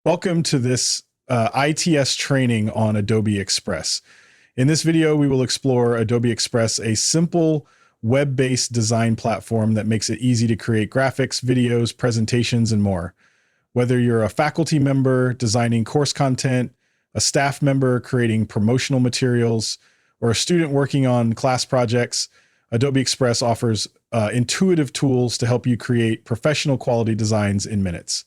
Welcome to this ITS training on Adobe Express. In this video, we will explore Adobe Express, a simple web-based design platform that makes it easy to create graphics, videos, presentations, and more. Whether you're a faculty member designing course content, a staff member creating promotional materials, or a student working on class projects, Adobe Express offers intuitive tools to help you create professional quality designs in minutes.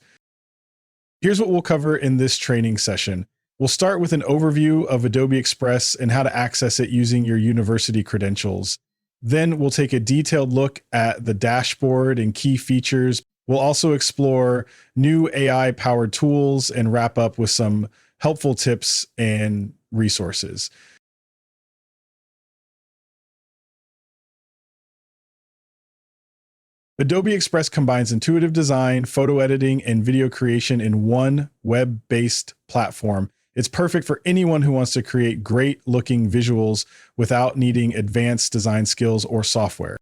Here's what we'll cover in this training session. We'll start with an overview of Adobe Express and how to access it using your university credentials. Then we'll take a detailed look at the dashboard and key features. We'll also explore new AI-powered tools and wrap up with some helpful tips and resources. Adobe Express combines intuitive design, photo editing, and video creation in one web-based platform. It's perfect for anyone who wants to create great-looking visuals without needing advanced design skills or software.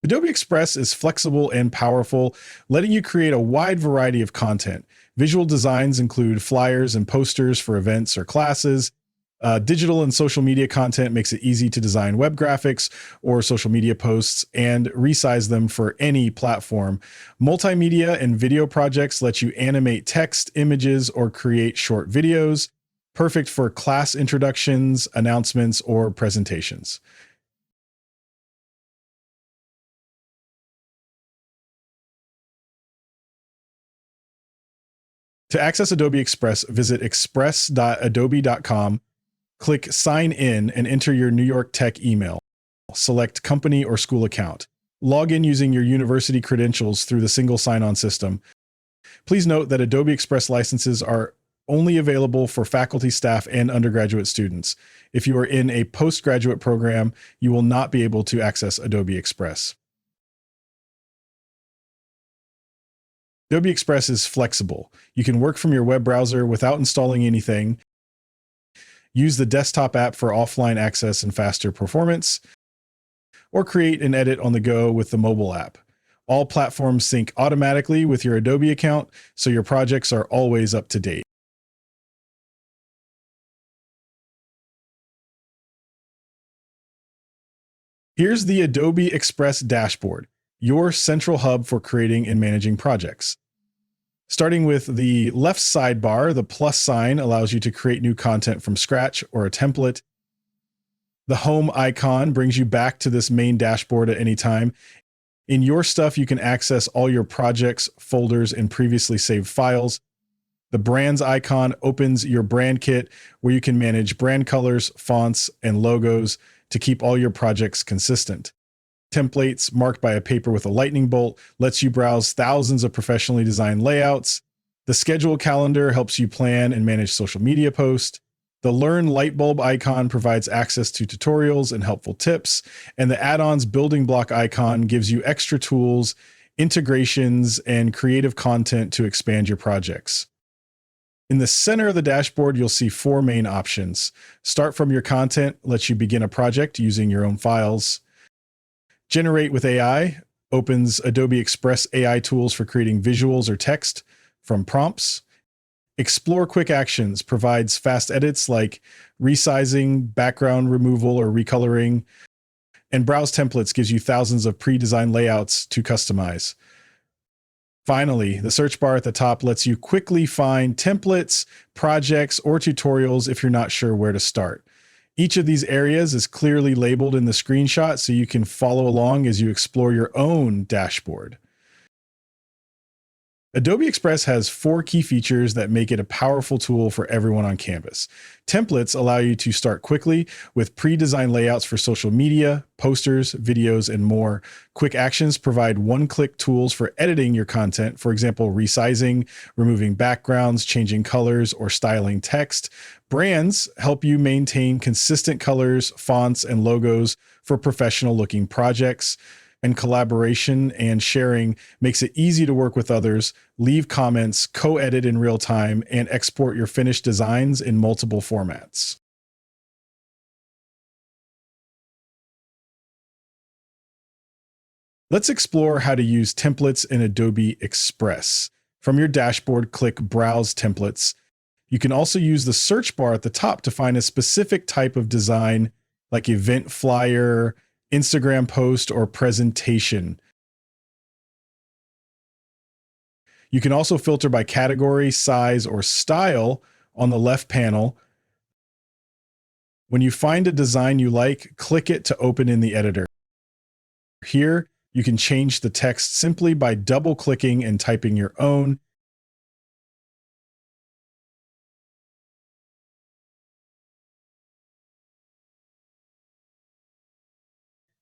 Adobe Express is flexible and powerful, letting you create a wide variety of content. Visual designs include flyers and posters for events or classes. Digital and social media content makes it easy to design web graphics or social media posts and resize them for any platform. Multimedia and video projects let you animate text, images, or create short videos, perfect for class introductions, announcements, or presentations. To access Adobe Express, visit express.adobe.com. Click Sign In and enter your New York Tech email. Select company or school account. Log in using your university credentials through the single sign-on system. Please note that Adobe Express licenses are only available for faculty, staff, and undergraduate students. If you are in a postgraduate program, you will not be able to access Adobe Express. Adobe Express is flexible. You can work from your web browser without installing anything. Use the desktop app for offline access and faster performance, or create and edit on the go with the mobile app. All platforms sync automatically with your Adobe account, so your projects are always up to date. Here's the Adobe Express dashboard, your central hub for creating and managing projects. Starting with the left sidebar, the plus sign allows you to create new content from scratch or a template. The home icon brings you back to this main dashboard at any time. In your stuff, you can access all your projects, folders, and previously saved files. The brands icon opens your brand kit where you can manage brand colors, fonts, and logos to keep all your projects consistent. Templates marked by a paper with a lightning bolt lets you browse thousands of professionally designed layouts. The schedule calendar helps you plan and manage social media posts. The Learn Lightbulb icon provides access to tutorials and helpful tips. And the add-ons building block icon gives you extra tools, integrations, and creative content to expand your projects. In the center of the dashboard, you'll see four main options. Start from your content lets you begin a project using your own files. Generate with AI opens Adobe Express AI tools for creating visuals or text from prompts. Explore Quick Actions provides fast edits like resizing, background removal, or recoloring. And Browse Templates gives you thousands of pre-designed layouts to customize. Finally, the search bar at the top lets you quickly find templates, projects, or tutorials if you're not sure where to start. Each of these areas is clearly labeled in the screenshot so you can follow along as you explore your own dashboard. Adobe Express has four key features that make it a powerful tool for everyone on campus. Templates allow you to start quickly with pre-designed layouts for social media, posters, videos, and more. Quick Actions provide one-click tools for editing your content, for example, resizing, removing backgrounds, changing colors, or styling text. Brands help you maintain consistent colors, fonts, and logos for professional-looking projects. And collaboration and sharing makes it easy to work with others, leave comments, co-edit in real time, and export your finished designs in multiple formats. Let's explore how to use templates in Adobe Express. From your dashboard, click Browse Templates. You can also use the search bar at the top to find a specific type of design, like event flyer, Instagram post, or presentation. You can also filter by category, size, or style on the left panel. When you find a design you like, click it to open in the editor. Here, you can change the text simply by double-clicking and typing your own.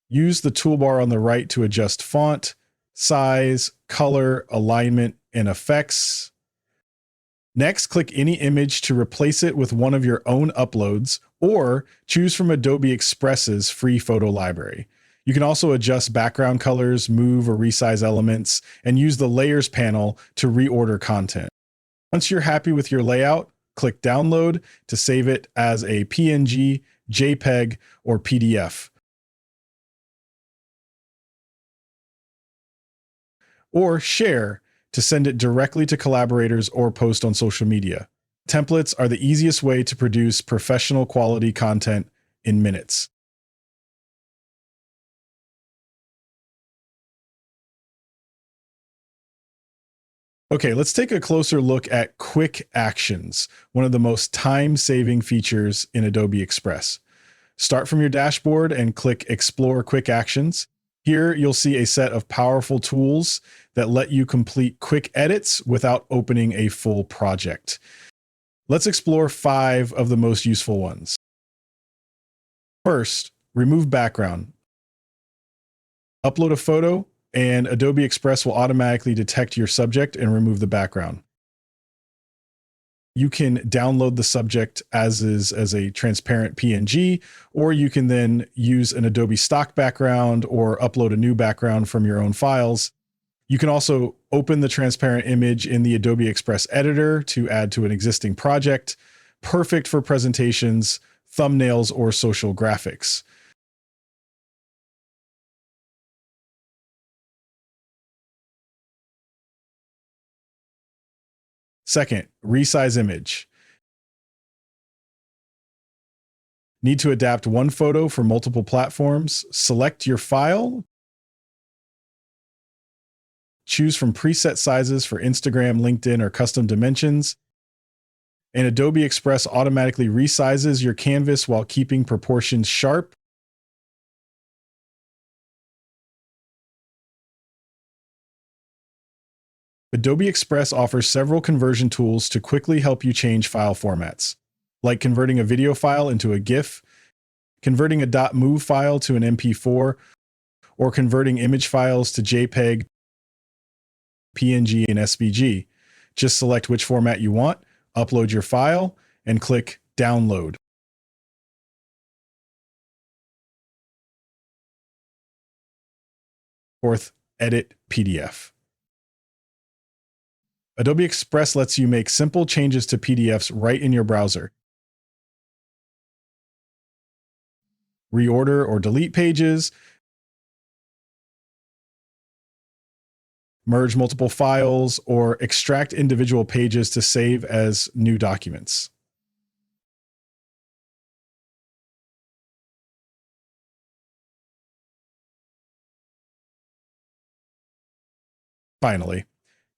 Use the toolbar on the right to adjust font, size, color, alignment, and effects. Next, click any image to replace it with one of your own uploads, or choose from Adobe Express's free photo library. You can also adjust background colors, move or resize elements, and use the Layers panel to reorder content. Once you're happy with your layout, click Download to save it as a PNG, JPEG, or PDF. Or Share to send it directly to collaborators or post on social media. Templates are the easiest way to produce professional quality content in minutes. Okay, let's take a closer look at Quick Actions, one of the most time-saving features in Adobe Express. Start from your dashboard and click Explore Quick Actions. Here, you'll see a set of powerful tools that let you complete quick edits without opening a full project. Let's explore 5 of the most useful ones. First, remove background. Upload a photo, and Adobe Express will automatically detect your subject and remove the background. You can download the subject as is as a transparent PNG, or you can then use an Adobe stock background or upload a new background from your own files. You can also open the transparent image in the Adobe Express editor to add to an existing project. Perfect for presentations, thumbnails, or social graphics. Second, resize image. Need to adapt one photo for multiple platforms? Select your file. Choose from preset sizes for Instagram, LinkedIn, or custom dimensions. And Adobe Express automatically resizes your canvas while keeping proportions sharp. Adobe Express offers several conversion tools to quickly help you change file formats, like converting a video file into a GIF, converting a .mov file to an MP4, or converting image files to JPEG, PNG, and SVG. Just select which format you want, upload your file, and click Download. Fourth, edit PDF. Adobe Express lets you make simple changes to PDFs right in your browser. Reorder or delete pages, merge multiple files, or extract individual pages to save as new documents. Finally,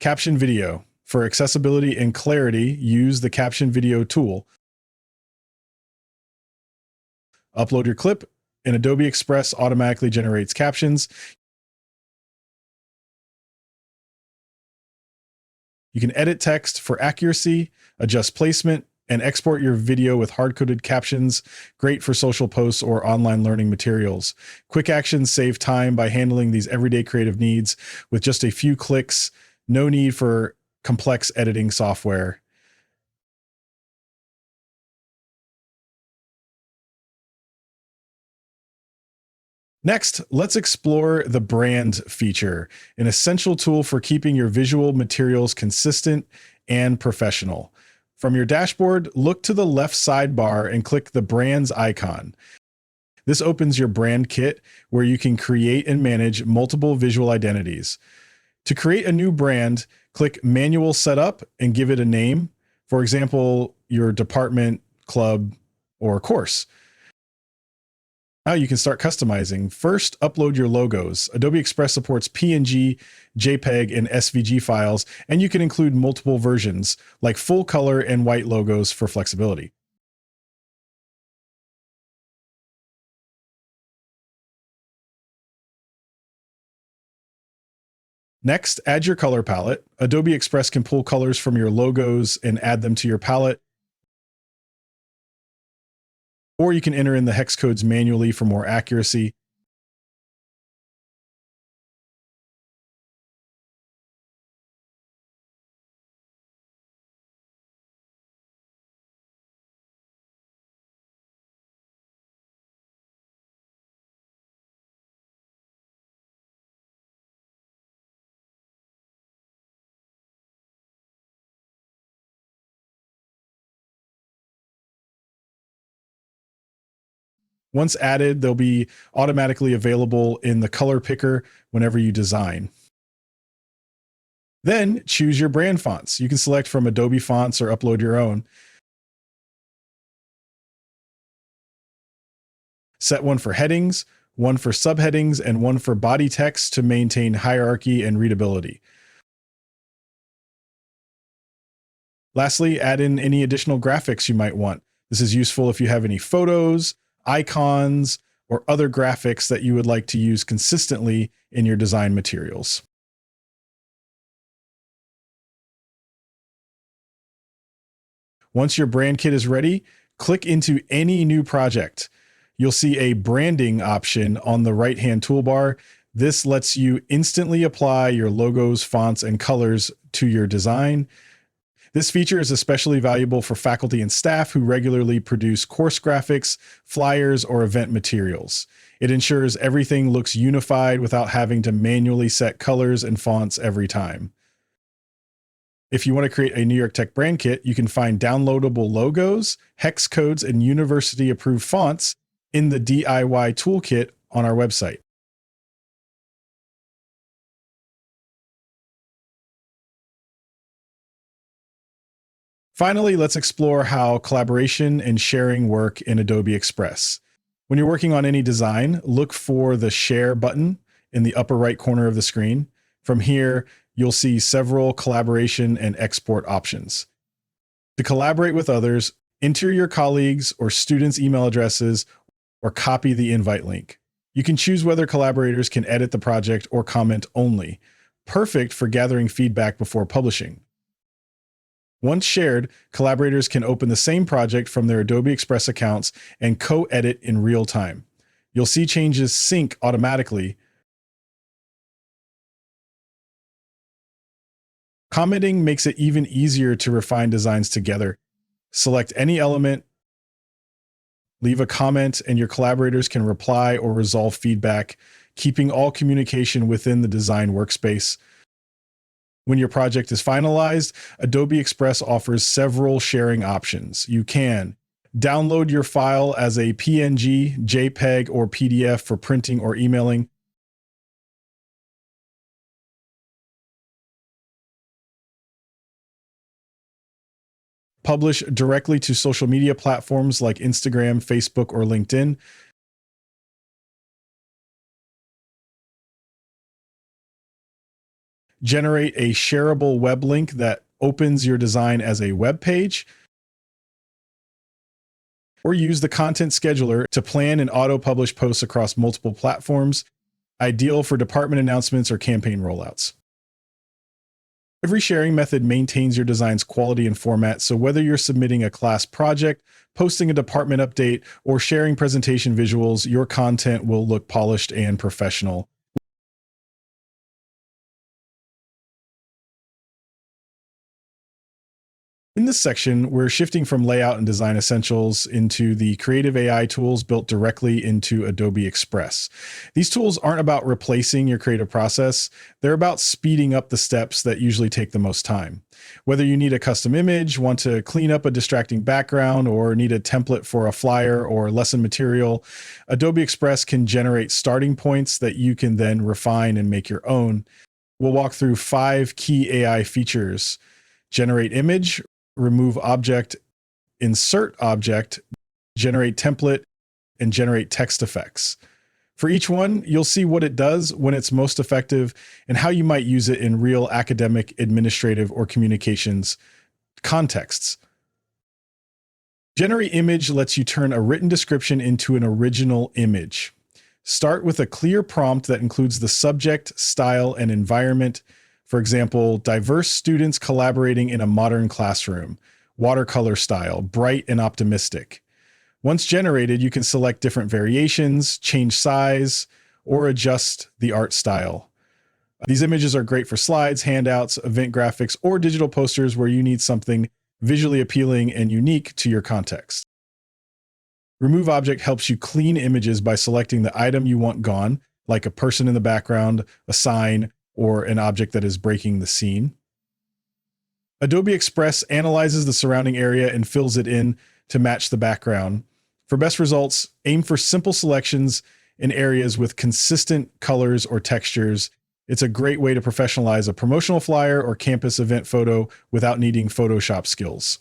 Caption Video. For accessibility and clarity, use the Caption Video tool. Upload your clip, and Adobe Express automatically generates captions. You can edit text for accuracy, adjust placement, and export your video with hard-coded captions, great for social posts or online learning materials. Quick Actions save time by handling these everyday creative needs with just a few clicks. No need for complex editing software. Next, let's explore the brand feature, an essential tool for keeping your visual materials consistent and professional. From your dashboard, look to the left sidebar and click the brands icon. This opens your brand kit where you can create and manage multiple visual identities. To create a new brand, Click Manual Setup and give it a name. For example, your department, club, or course. Now you can start customizing. First, upload your logos. Adobe Express supports PNG, JPEG, and SVG files, and you can include multiple versions, like full color and white logos for flexibility. Next, add your color palette. Adobe Express can pull colors from your logos and add them to your palette, or you can enter in the hex codes manually for more accuracy. Once added, they'll be automatically available in the color picker whenever you design. Then choose your brand fonts. You can select from Adobe fonts or upload your own. Set one for headings, one for subheadings, and one for body text to maintain hierarchy and readability. Lastly, add in any additional graphics you might want. This is useful if you have any photos, icons, or other graphics that you would like to use consistently in your design materials. Once your brand kit is ready, click into any new project. You'll see a branding option on the right-hand toolbar. This lets you instantly apply your logos, fonts, and colors to your design. This feature is especially valuable for faculty and staff who regularly produce course graphics, flyers, or event materials. It ensures everything looks unified without having to manually set colors and fonts every time. If you want to create a New York Tech brand kit, you can find downloadable logos, hex codes, and university-approved fonts in the DIY toolkit on our website. Finally, let's explore how collaboration and sharing work in Adobe Express. When you're working on any design, look for the Share button in the upper right corner of the screen. From here, you'll see several collaboration and export options. To collaborate with others, enter your colleagues' or students' email addresses or copy the invite link. You can choose whether collaborators can edit the project or comment only. Perfect for gathering feedback before publishing. Once shared, collaborators can open the same project from their Adobe Express accounts and co-edit in real time. You'll see changes sync automatically. Commenting makes it even easier to refine designs together. Select any element, leave a comment, and your collaborators can reply or resolve feedback, keeping all communication within the design workspace. When your project is finalized, Adobe Express offers several sharing options. You can download your file as a PNG, JPEG, or PDF for printing or emailing. Publish directly to social media platforms like Instagram, Facebook, or LinkedIn. Generate a shareable web link that opens your design as a web page, or use the content scheduler to plan and auto-publish posts across multiple platforms, ideal for department announcements or campaign rollouts. Every sharing method maintains your design's quality and format, so whether you're submitting a class project, posting a department update, or sharing presentation visuals, your content will look polished and professional. In this section, we're shifting from layout and design essentials into the creative AI tools built directly into Adobe Express. These tools aren't about replacing your creative process. They're about speeding up the steps that usually take the most time. Whether you need a custom image, want to clean up a distracting background, or need a template for a flyer or lesson material, Adobe Express can generate starting points that you can then refine and make your own. We'll walk through 5 key AI features: generate image, remove object, insert object, generate template, and generate text effects. For each one, you'll see what it does, when it's most effective, and how you might use it in real academic, administrative, or communications contexts. Generate image lets you turn a written description into an original image. Start with a clear prompt that includes the subject, style, and environment. For example, diverse students collaborating in a modern classroom, watercolor style, bright and optimistic. Once generated, you can select different variations, change size, or adjust the art style. These images are great for slides, handouts, event graphics, or digital posters where you need something visually appealing and unique to your context. Remove object helps you clean images by selecting the item you want gone, like a person in the background, a sign, or an object that is breaking the scene. Adobe Express analyzes the surrounding area and fills it in to match the background. For best results, aim for simple selections in areas with consistent colors or textures. It's a great way to professionalize a promotional flyer or campus event photo without needing Photoshop skills.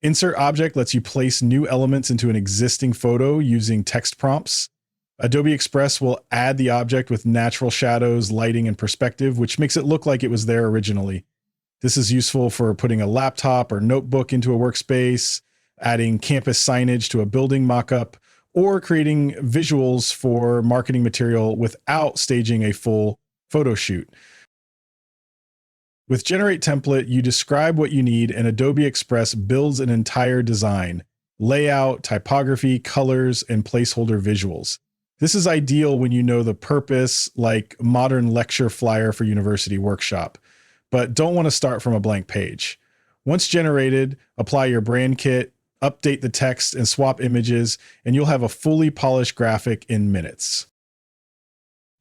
Insert object lets you place new elements into an existing photo using text prompts. Adobe Express will add the object with natural shadows, lighting, and perspective, which makes it look like it was there originally. This is useful for putting a laptop or notebook into a workspace, adding campus signage to a building mockup, or creating visuals for marketing material without staging a full photo shoot. With Generate Template, you describe what you need, and Adobe Express builds an entire design, layout, typography, colors, and placeholder visuals. This is ideal when you know the purpose, like modern lecture flyer for university workshop, but don't want to start from a blank page. Once generated, apply your brand kit, update the text, and swap images, and you'll have a fully polished graphic in minutes.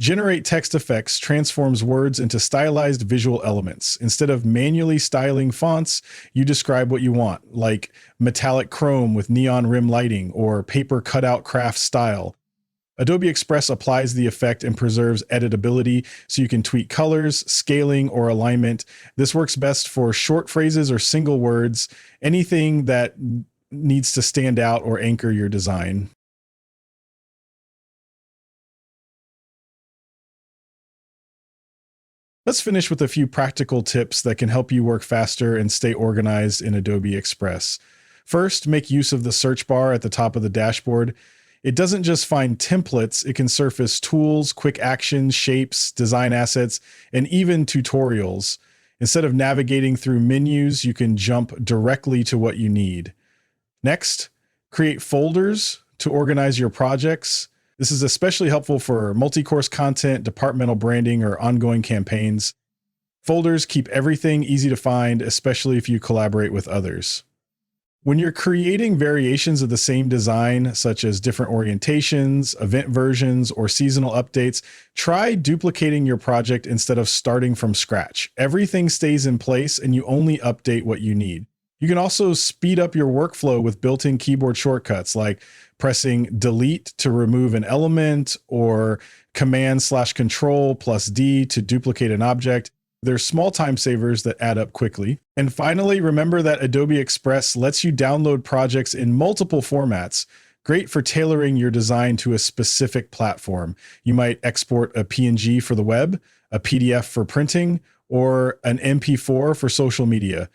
Generate Text Effects transforms words into stylized visual elements. Instead of manually styling fonts, you describe what you want, like metallic chrome with neon rim lighting or paper cutout craft style. Adobe Express applies the effect and preserves editability so you can tweak colors, scaling, or alignment. This works best for short phrases or single words, anything that needs to stand out or anchor your design. Let's finish with a few practical tips that can help you work faster and stay organized in Adobe Express. First, make use of the search bar at the top of the dashboard. It doesn't just find templates, it can surface tools, quick actions, shapes, design assets, and even tutorials. Instead of navigating through menus, you can jump directly to what you need. Next, create folders to organize your projects. This is especially helpful for multi-course content, departmental branding, or ongoing campaigns. Folders keep everything easy to find, especially if you collaborate with others. When you're creating variations of the same design, such as different orientations, event versions, or seasonal updates, try duplicating your project instead of starting from scratch. Everything stays in place and you only update what you need. You can also speed up your workflow with built-in keyboard shortcuts like pressing Delete to remove an element or Command/Control+D to duplicate an object. There's small time savers that add up quickly. And finally, remember that Adobe Express lets you download projects in multiple formats, great for tailoring your design to a specific platform. You might export a PNG for the web, a PDF for printing, or an MP4 for social media.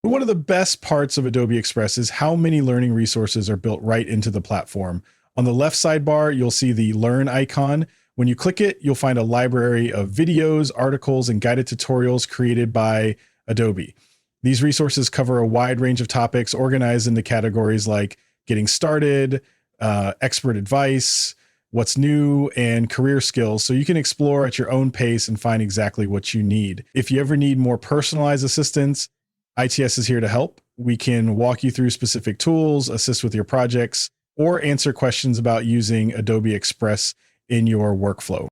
One of the best parts of Adobe Express is how many learning resources are built right into the platform. On the left sidebar, you'll see the Learn icon. When you click it, you'll find a library of videos, articles, and guided tutorials created by Adobe. These resources cover a wide range of topics organized into categories like getting started, expert advice, what's new, and career skills, so you can explore at your own pace and find exactly what you need. If you ever need more personalized assistance, ITS is here to help. We can walk you through specific tools, assist with your projects, or answer questions about using Adobe Express in your workflow.